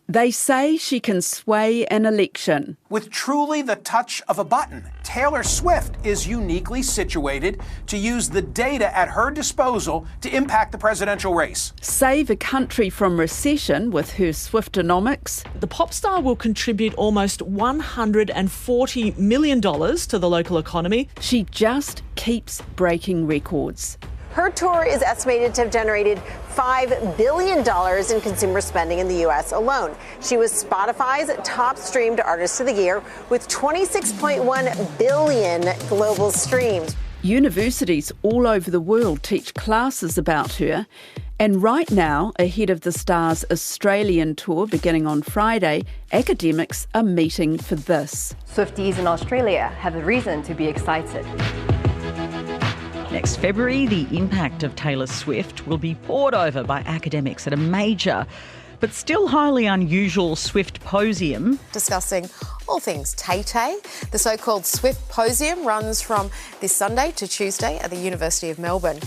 They say she can sway an election. With truly the touch of a button, Taylor Swift is uniquely situated to use the data at her disposal to impact the presidential race. Save a country from recession with her Swiftonomics. The pop star will contribute almost $140 million to the local economy. She just keeps breaking records. Her tour is estimated to have generated $5 billion in consumer spending in the U.S. alone. She was Spotify's top streamed artist of the year with 26.1 billion global streams. Universities all over the world teach classes about her. And right now, ahead of the star's Australian tour beginning on Friday, academics are meeting for this. Swifties in Australia have a reason to be excited. Next February, the impact of Taylor Swift will be pored over by academics at a major, but still highly unusual Swiftposium. Discussing all things Tay-Tay. The so-called Swiftposium runs from this Sunday to Tuesday at the University of Melbourne.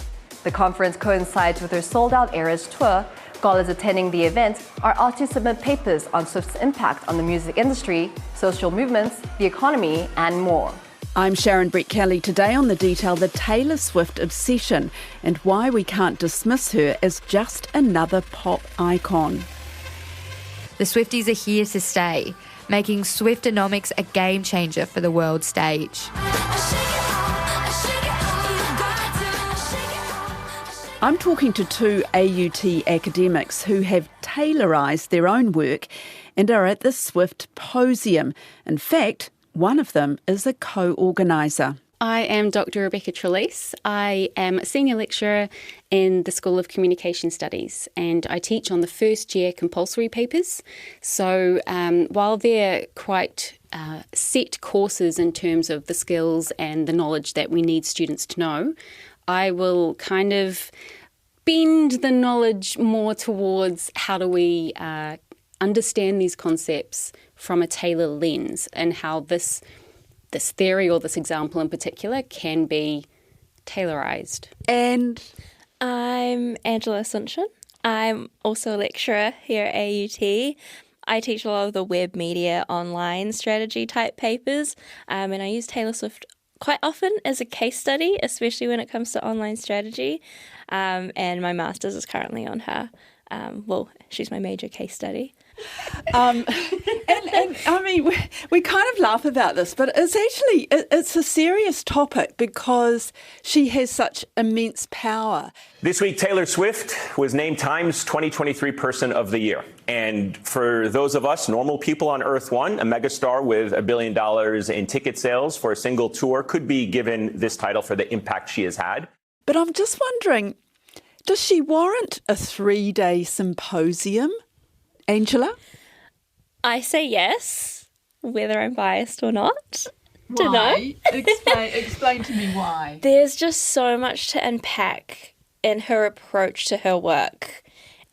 The conference coincides with her sold-out Eras tour. Scholars attending the event are asked to submit papers on Swift's impact on the music industry, social movements, the economy, and more. I'm Sharon Brett-Kelly. Today on The Detail, the Taylor Swift obsession and why we can't dismiss her as just another pop icon. The Swifties are here to stay, making Swiftonomics a game changer for the world stage. I'm talking to two AUT academics who have Taylorised their own work and are at the Swiftposium. In fact, one of them is a co-organiser. I am Dr. Rebecca Trelease. I am a senior lecturer in the School of Communication Studies and I teach on the first year compulsory papers. So while they're quite set courses in terms of the skills and the knowledge that we need students to know, I will kind of bend the knowledge more towards how do we understand these concepts from a Taylor lens and how this theory or this example in particular can be Taylorised. And I'm Angela Asuncion. I'm also a lecturer here at AUT. I teach a lot of the web media online strategy type papers, and I use Taylor Swift quite often as a case study, especially when it comes to online strategy. And my master's is currently on her. She's my major case study. And I mean, we kind of laugh about this, but it's a serious topic because she has such immense power. This week, Taylor Swift was named Time's 2023 Person of the Year. And for those of us normal people on Earth One, a megastar with $1 billion in ticket sales for a single tour could be given this title for the impact she has had. But I'm just wondering, does she warrant a 3-day symposium? Angela? I say yes, whether I'm biased or not. Why? Explain to me why. There's just so much to unpack in her approach to her work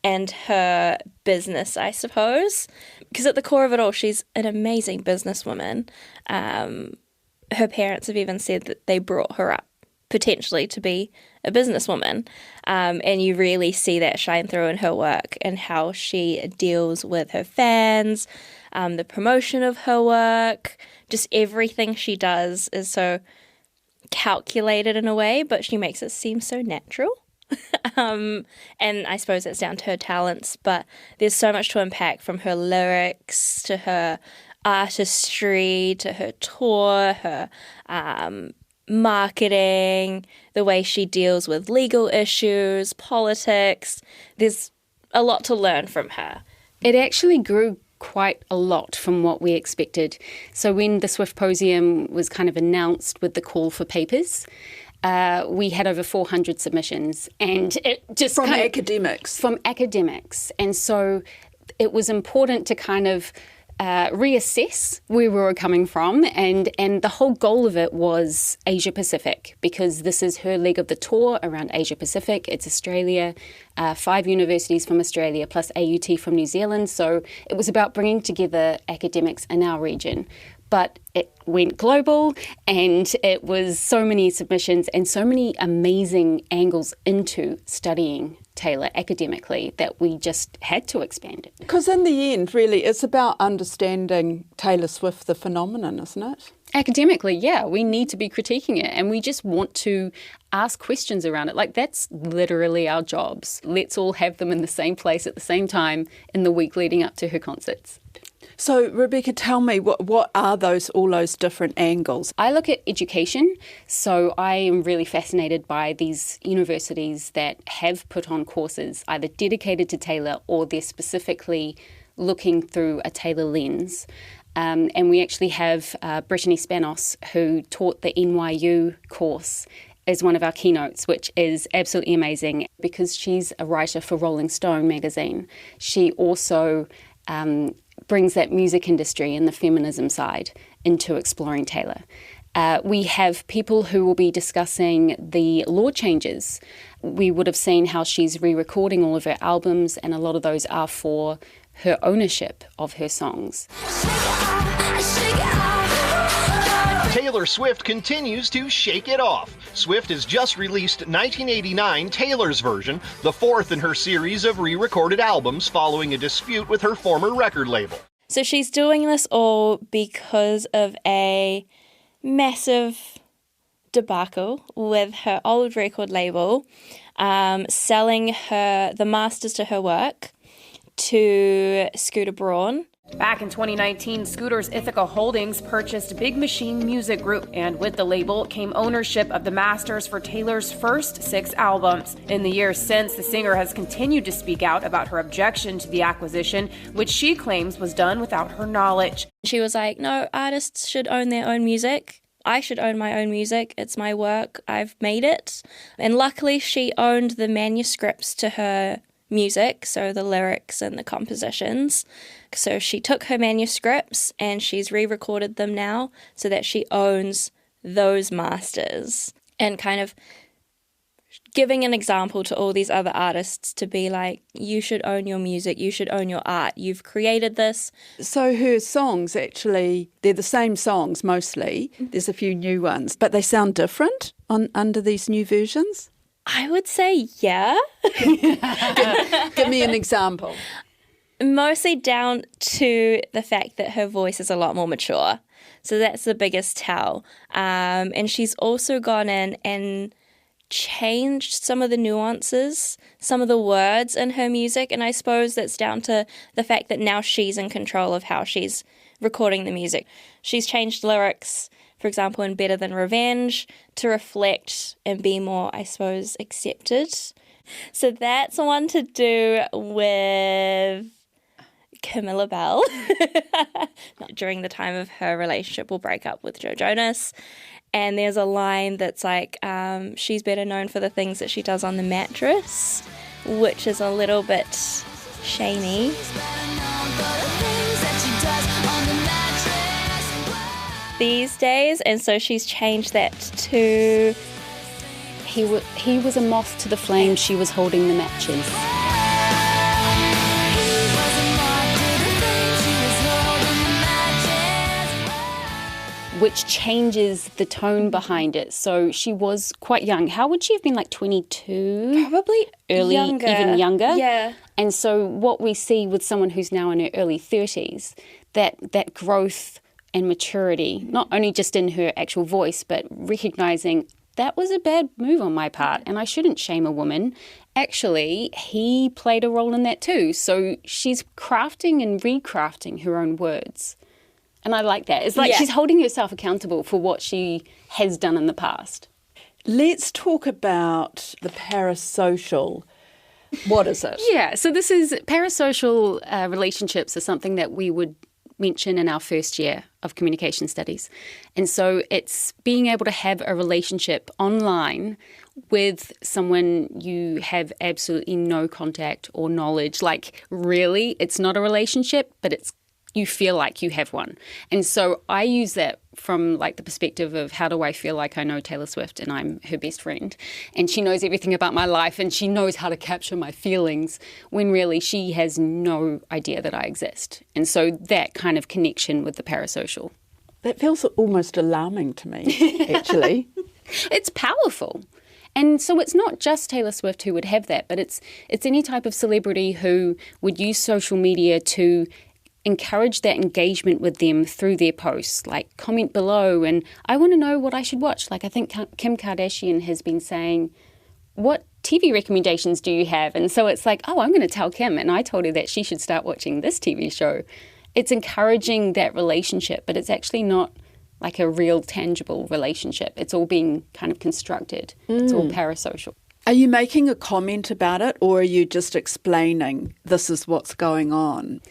and her business, I suppose. Because at the core of it all, she's an amazing businesswoman. Her parents have even said that they brought her up potentially to be a businesswoman. And you really see that shine through in her work and how she deals with her fans, the promotion of her work, just everything she does is so calculated in a way, but she makes it seem so natural. And I suppose that's down to her talents, but there's so much to unpack from her lyrics to her artistry to her tour, her marketing, the way she deals with legal issues, politics. There's a lot to learn from her. It actually grew quite a lot from what we expected. So when the Swiftposium was kind of announced with the call for papers, we had over 400 submissions, and it just from academics. From academics, and so it was important to kind of reassess where we were coming from, and the whole goal of it was Asia Pacific, because this is her leg of the tour around Asia Pacific. It's Australia, 5 universities from Australia plus AUT from New Zealand, so it was about bringing together academics in our region. But it went global, and it was so many submissions and so many amazing angles into studying Taylor academically that we just had to expand it. Because in the end, really, it's about understanding Taylor Swift, the phenomenon, isn't it? Academically, yeah, we need to be critiquing it, and we just want to ask questions around it. Like, that's literally our jobs. Let's all have them in the same place at the same time in the week leading up to her concerts. So, Rebecca, tell me, what are all those different angles? I look at education, so I am really fascinated by these universities that have put on courses either dedicated to Taylor or they're specifically looking through a Taylor lens. And we actually have Brittany Spanos, who taught the NYU course as one of our keynotes, which is absolutely amazing because she's a writer for Rolling Stone magazine. She also brings that music industry and the feminism side into exploring Taylor. We have people who will be discussing the law changes. We would have seen how she's re-recording all of her albums, and a lot of those are for her ownership of her songs. Taylor Swift continues to shake it off. Swift has just released 1989 Taylor's version, the fourth in her series of re-recorded albums following a dispute with her former record label. So she's doing this all because of a massive debacle with her old record label, selling the masters to her work to Scooter Braun. Back in 2019, Scooter's Ithaca Holdings purchased Big Machine Music Group, and with the label came ownership of the masters for Taylor's first 6 albums. In the years since, the singer has continued to speak out about her objection to the acquisition, which she claims was done without her knowledge. She was like, no, artists should own their own music. I should own my own music. It's my work. I've made it. And luckily, she owned the manuscripts to her music, so the lyrics and the compositions. So she took her manuscripts and she's re-recorded them now so that she owns those masters, and kind of giving an example to all these other artists to be like, you should own your music, you should own your art, you've created this. So her songs, actually, they're the same songs mostly. There's a few new ones, but they sound different under these new versions? I would say yeah. Give me an example. Mostly down to the fact that her voice is a lot more mature. So that's the biggest tell. And she's also gone in and changed some of the nuances, some of the words in her music. And I suppose that's down to the fact that now she's in control of how she's recording the music. She's changed lyrics, for example, in Better Than Revenge, to reflect and be more, I suppose, accepted. So that's one to do with Camilla Bell during the time of her relationship or breakup with Joe Jonas. And there's a line that's like, she's better known for the things that she does on the mattress, which is a little bit shamey. These days, and so she's changed that to he was a moth to the flame, she was holding the matches. Which changes the tone behind it. So she was quite young. How would she have been, like 22? Probably early, younger. Even younger. Yeah. And so what we see with someone who's now in her early 30s, that growth and maturity, not only just in her actual voice, but recognising that was a bad move on my part and I shouldn't shame a woman. Actually, he played a role in that too. So she's crafting and recrafting her own words. And I like that. It's like she's holding herself accountable for what she has done in the past. Let's talk about the parasocial. What is it? Yeah, so this is parasocial relationships are something that we would mention in our first year of communication studies. And so it's being able to have a relationship online with someone you have absolutely no contact or knowledge. Like, really, it's not a relationship, but you feel like you have one. And so I use that from like the perspective of how do I feel like I know Taylor Swift and I'm her best friend and she knows everything about my life and she knows how to capture my feelings when really she has no idea that I exist. And so that kind of connection with the parasocial. That feels almost alarming to me, actually. It's powerful. And so it's not just Taylor Swift who would have that, but it's any type of celebrity who would use social media to encourage that engagement with them through their posts, like comment below and I want to know what I should watch. Like I think Kim Kardashian has been saying, what TV recommendations do you have? And so it's like, oh, I'm going to tell Kim. And I told her that she should start watching this TV show. It's encouraging that relationship, but it's actually not like a real tangible relationship. It's all being kind of constructed. It's all parasocial. Are you making a comment about it, or are you just explaining this is what's going on?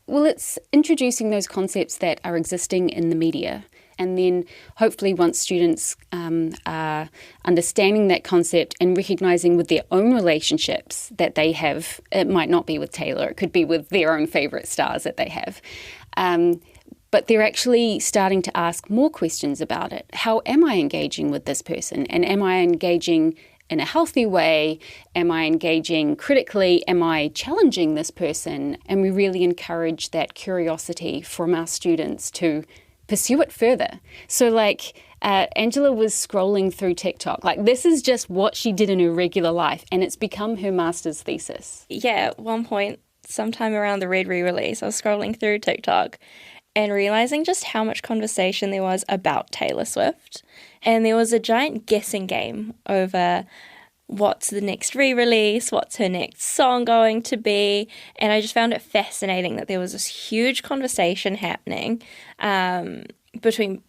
Well, it's introducing those concepts that are existing in the media. And then hopefully once students are understanding that concept and recognising with their own relationships that they have, it might not be with Taylor, it could be with their own favourite stars that they have. But they're actually starting to ask more questions about it. How am I engaging with this person? And am I engaging in a healthy way? Am I engaging critically? Am I challenging this person? And we really encourage that curiosity from our students to pursue it further. So like Angela was scrolling through TikTok. Like this is just what she did in her regular life and it's become her master's thesis. Yeah, at one point, sometime around the Red re-release, I was scrolling through TikTok and realising just how much conversation there was about Taylor Swift. And there was a giant guessing game over what's the next re-release, what's her next song going to be. And I just found it fascinating that there was this huge conversation happening between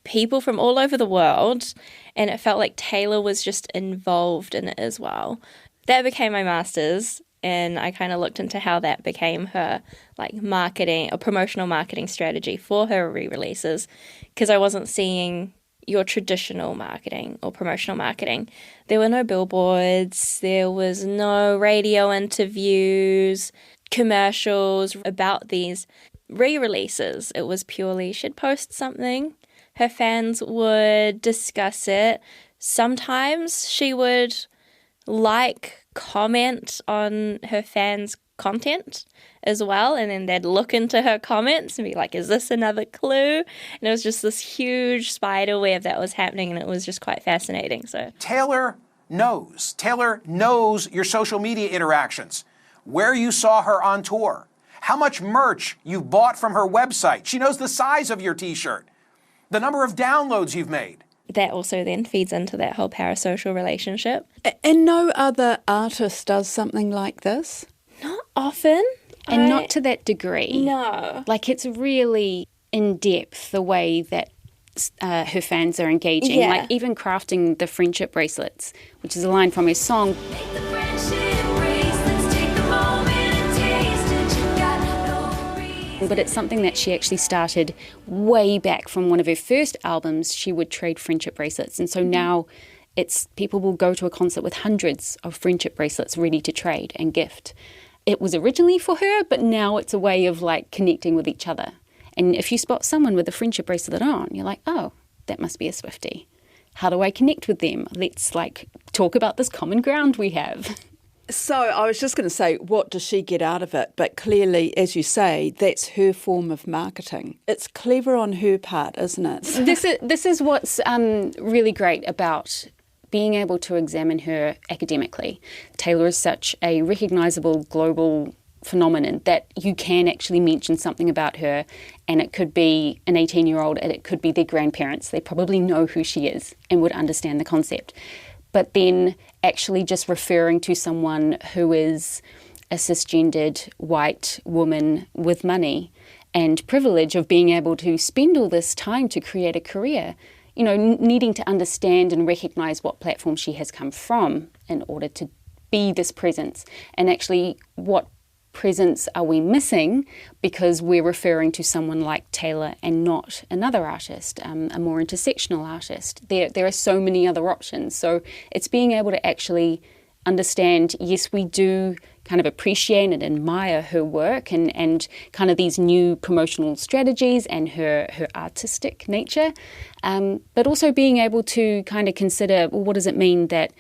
people from all over the world. And it felt like Taylor was just involved in it as well. That became my master's. And I kind of looked into how that became her like marketing or promotional marketing strategy for her re-releases, because I wasn't seeing your traditional marketing or promotional marketing. There were no billboards, there was no radio interviews, commercials about these re-releases. It was purely she'd post something, her fans would discuss it. Sometimes she would comment on her fans' content as well, and then they'd look into her comments and be like, is this another clue? And it was just this huge spider web that was happening, and it was just quite fascinating. So Taylor knows your social media interactions, where you saw her on tour, how much merch you've bought from her website. She knows the size of your t-shirt, the number of downloads you've made. That also then feeds into that whole parasocial relationship. And no other artist does something like this? Not often. And not to that degree. No. Like it's really in depth the way that her fans are engaging. Yeah. Like even crafting the friendship bracelets, which is a line from her song. But it's something that she actually started way back from one of her first albums. She would trade friendship bracelets. And so now it's people will go to a concert with hundreds of friendship bracelets ready to trade and gift. It was originally for her, but now it's a way of like connecting with each other. And if you spot someone with a friendship bracelet on, you're like, oh, that must be a Swiftie. How do I connect with them? Let's like talk about this common ground we have. So I was just going to say, what does she get out of it? But clearly, as you say, that's her form of marketing. It's clever on her part, isn't it? This is what's really great about being able to examine her academically. Taylor is such a recognisable global phenomenon that you can actually mention something about her, and it could be an 18-year-old and it could be their grandparents. They probably know who she is and would understand the concept. But then actually just referring to someone who is a cisgendered white woman with money and privilege of being able to spend all this time to create a career, you know, needing to understand and recognise what platform she has come from in order to be this presence, and actually what presence are we missing because we're referring to someone like Taylor and not another artist, a more intersectional artist. There are so many other options. So it's being able to actually understand, yes, we do kind of appreciate and admire her work and kind of these new promotional strategies and her artistic nature, but also being able to kind of consider, well, what does it mean that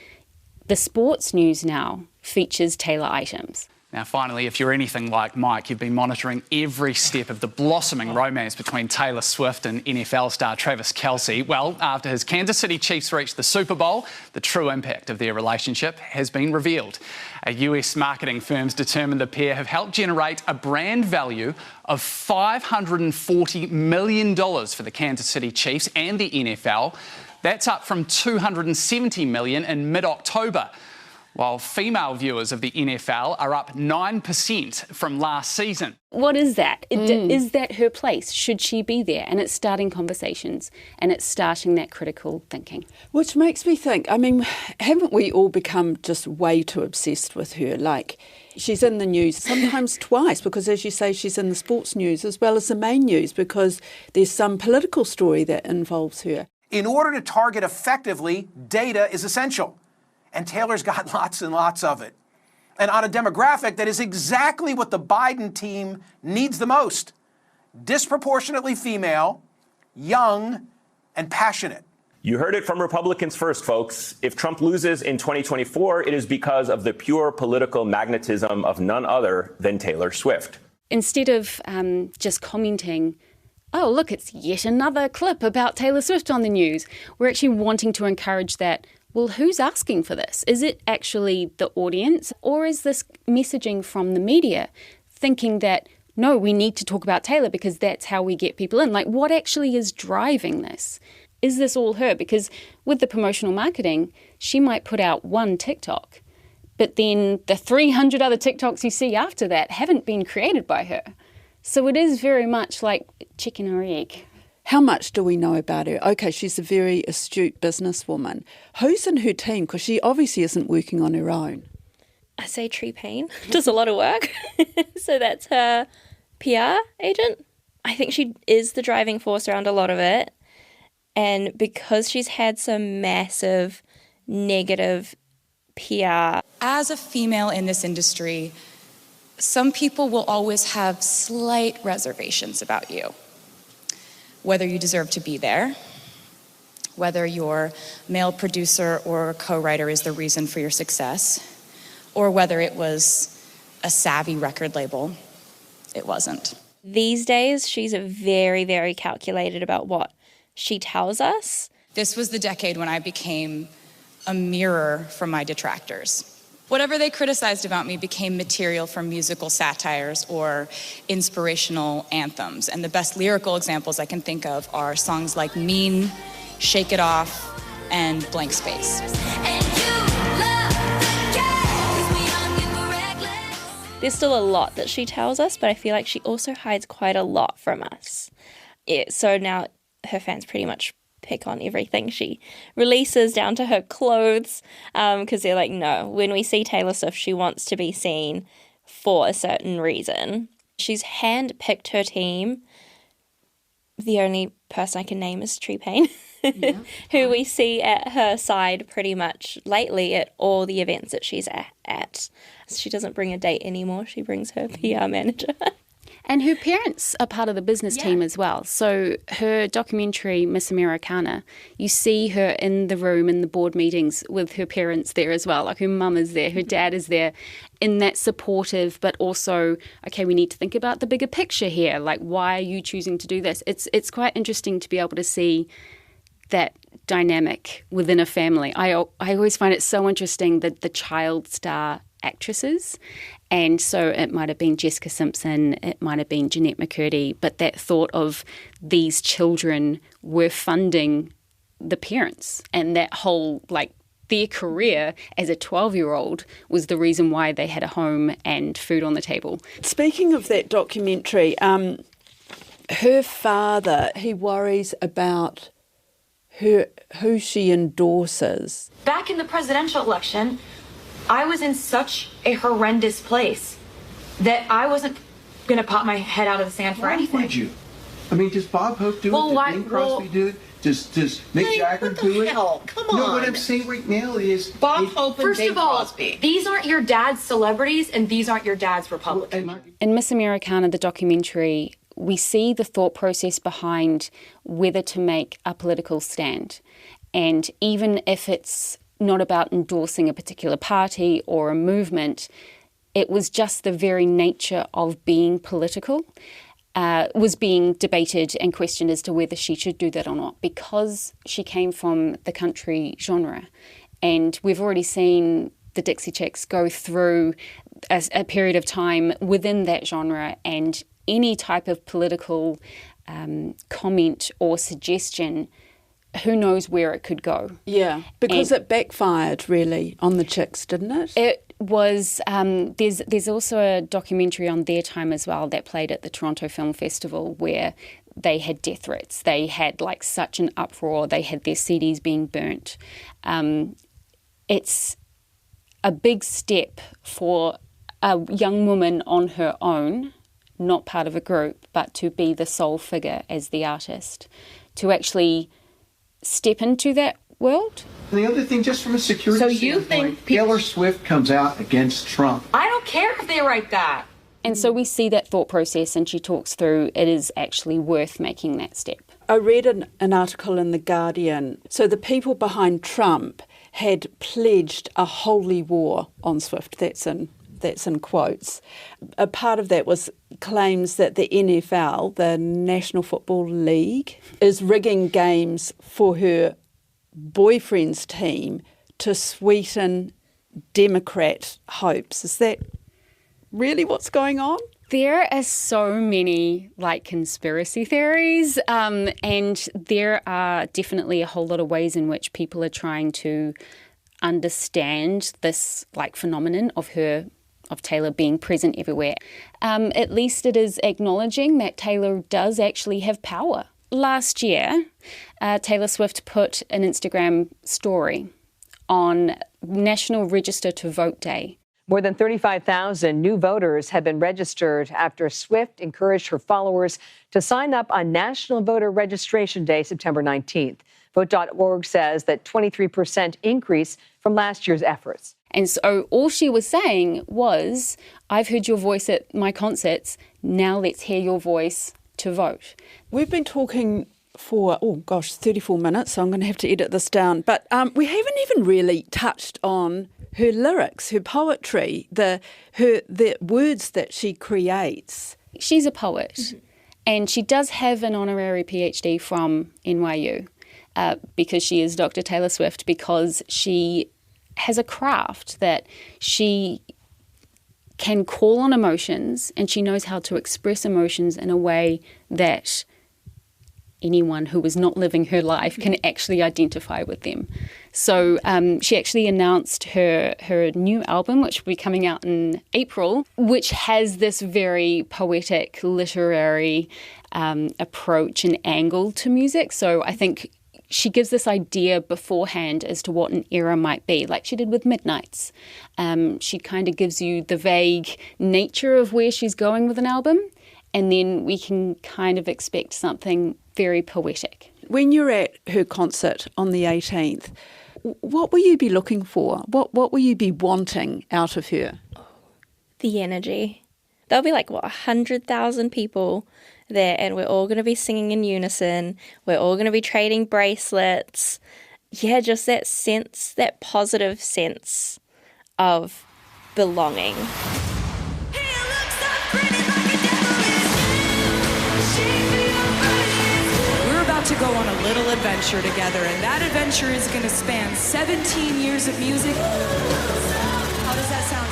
the sports news now features Taylor items? Now, finally, if you're anything like Mike, you've been monitoring every step of the blossoming romance between Taylor Swift and NFL star Travis Kelce. Well, after his Kansas City Chiefs reached the Super Bowl, the true impact of their relationship has been revealed. A US marketing firm's determined the pair have helped generate a brand value of $540 million for the Kansas City Chiefs and the NFL. That's up from $270 million in mid-October, while female viewers of the NFL are up 9% from last season. What is that? Is that her place? Should she be there? And it's starting conversations and it's starting that critical thinking. Which makes me think, I mean, haven't we all become just way too obsessed with her? Like, she's in the news sometimes twice because, as you say, she's in the sports news as well as the main news because there's some political story that involves her. In order to target effectively, data is essential. And Taylor's got lots and lots of it. And on a demographic that is exactly what the Biden team needs the most. Disproportionately female, young, and passionate. You heard it from Republicans first, folks. If Trump loses in 2024, it is because of the pure political magnetism of none other than Taylor Swift. Instead of just commenting, oh, look, it's yet another clip about Taylor Swift on the news, we're actually wanting to encourage that. Well, who's asking for this? Is it actually the audience, or is this messaging from the media thinking that, no, we need to talk about Taylor because that's how we get people in? Like, what actually is driving this? Is this all her? Because with the promotional marketing, she might put out one TikTok, but then the 300 other TikToks you see after that haven't been created by her. So it is very much like chicken or egg. How much do we know about her? Okay, she's a very astute businesswoman. Who's in her team? Because she obviously isn't working on her own. I say Tree Payne does a lot of work. So that's her PR agent. I think she is the driving force around a lot of it. And because she's had some massive negative PR. As a female in this industry, some people will always have slight reservations about you. Whether you deserve to be there, whether your male producer or co-writer is the reason for your success, or whether it was a savvy record label. It wasn't. These days, she's very, very calculated about what she tells us. This was the decade when I became a mirror for my detractors. Whatever they criticized about me became material for musical satires or inspirational anthems. And the best lyrical examples I can think of are songs like Mean, Shake It Off, and Blank Space. There's still a lot that she tells us, but I feel like she also hides quite a lot from us. So now her fans pretty much pick on everything she releases, down to her clothes, because they're like, no, when we see Taylor Swift, she wants to be seen for a certain reason. She's hand-picked her team. The only person I can name is Tree Payne, who we see at her side pretty much lately at all the events that she's at. She doesn't bring a date anymore. She brings her PR manager. And her parents are part of the business team as well. So her documentary, Miss Americana, you see her in the room in the board meetings with her parents there as well. Like her mum is there, her dad is there, in that supportive, but also, okay, we need to think about the bigger picture here. Like, why are you choosing to do this? It's quite interesting to be able to see that dynamic within a family. I always find it so interesting that the child star actresses, and so it might have been Jessica Simpson, it might have been Jeanette McCurdy, but that thought of these children were funding the parents, and that whole, like, their career as a 12-year-old was the reason why they had a home and food on the table. Speaking of that documentary, her father, he worries about who she endorses. Back in the presidential election, I was in such a horrendous place that I wasn't going to pop my head out of the sand for anything. Why would you? I mean, does Bob Hope do it? Does Bing Crosby do it? Does Mick Jagger do it? Hell? Come on. No, what I'm saying right now is Bob Hope and Bing Crosby. These aren't your dad's celebrities, and these aren't your dad's Republicans. In Miss Americana, the documentary, we see the thought process behind whether to make a political stand. And even if it's not about endorsing a particular party or a movement, it was just the very nature of being political was being debated and questioned as to whether she should do that or not, because she came from the country genre. And we've already seen the Dixie Chicks go through a period of time within that genre, and any type of political comment or suggestion, who knows where it could go. Yeah, because it backfired really on the Chicks, didn't it? It was, there's also a documentary on their time as well that played at the Toronto Film Festival where they had death threats. They had like such an uproar. They had their CDs being burnt. It's a big step for a young woman on her own, not part of a group, but to be the sole figure as the artist, to actually step into that world. And the other thing, just from a security standpoint, Taylor Swift comes out against Trump. I don't care if they write that. And so we see that thought process, and she talks through it is actually worth making that step. I read an article in The Guardian. So the people behind Trump had pledged a holy war on Swift. That's in quotes. A part of that was claims that the NFL, the National Football League, is rigging games for her boyfriend's team to sweeten Democrat hopes. Is that really what's going on? There are so many conspiracy theories, and there are definitely a whole lot of ways in which people are trying to understand this phenomenon of Taylor being present everywhere. At least it is acknowledging that Taylor does actually have power. Last year, Taylor Swift put an Instagram story on National Register to Vote Day. More than 35,000 new voters have been registered after Swift encouraged her followers to sign up on National Voter Registration Day, September 19th. Vote.org says that 23% increase from last year's efforts. And so all she was saying was, I've heard your voice at my concerts, now let's hear your voice to vote. We've been talking for, 34 minutes, so I'm going to have to edit this down. But we haven't even really touched on her lyrics, her poetry, the words that she creates. She's a poet, and she does have an honorary PhD from NYU because she is Dr. Taylor Swift, because she has a craft that she can call on emotions, and she knows how to express emotions in a way that anyone who is not living her life can actually identify with them. So she actually announced her new album, which will be coming out in April, which has this very poetic, literary approach and angle to music. So I think she gives this idea beforehand as to what an era might be, like she did with Midnights. She kind of gives you the vague nature of where she's going with an album, and then we can kind of expect something very poetic. When you're at her concert on the 18th, what will you be looking for? What will you be wanting out of her? The energy. There'll be 100,000 people there, and we're all going to be singing in unison. We're all going to be trading bracelets. Yeah, just that sense, that positive sense of belonging. We're about to go on a little adventure together, and that adventure is going to span 17 years of music. How does that sound?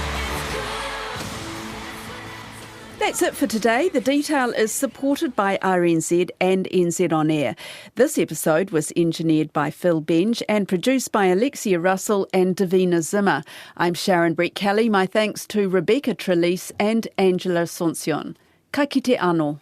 That's it for today. The Detail is supported by RNZ and NZ On Air. This episode was engineered by Phil Benj and produced by Alexia Russell and Davina Zimmer. I'm Sharon Brett-Kelly. My thanks to Rebecca Trelise and Angela Asuncion. Ka kite anō.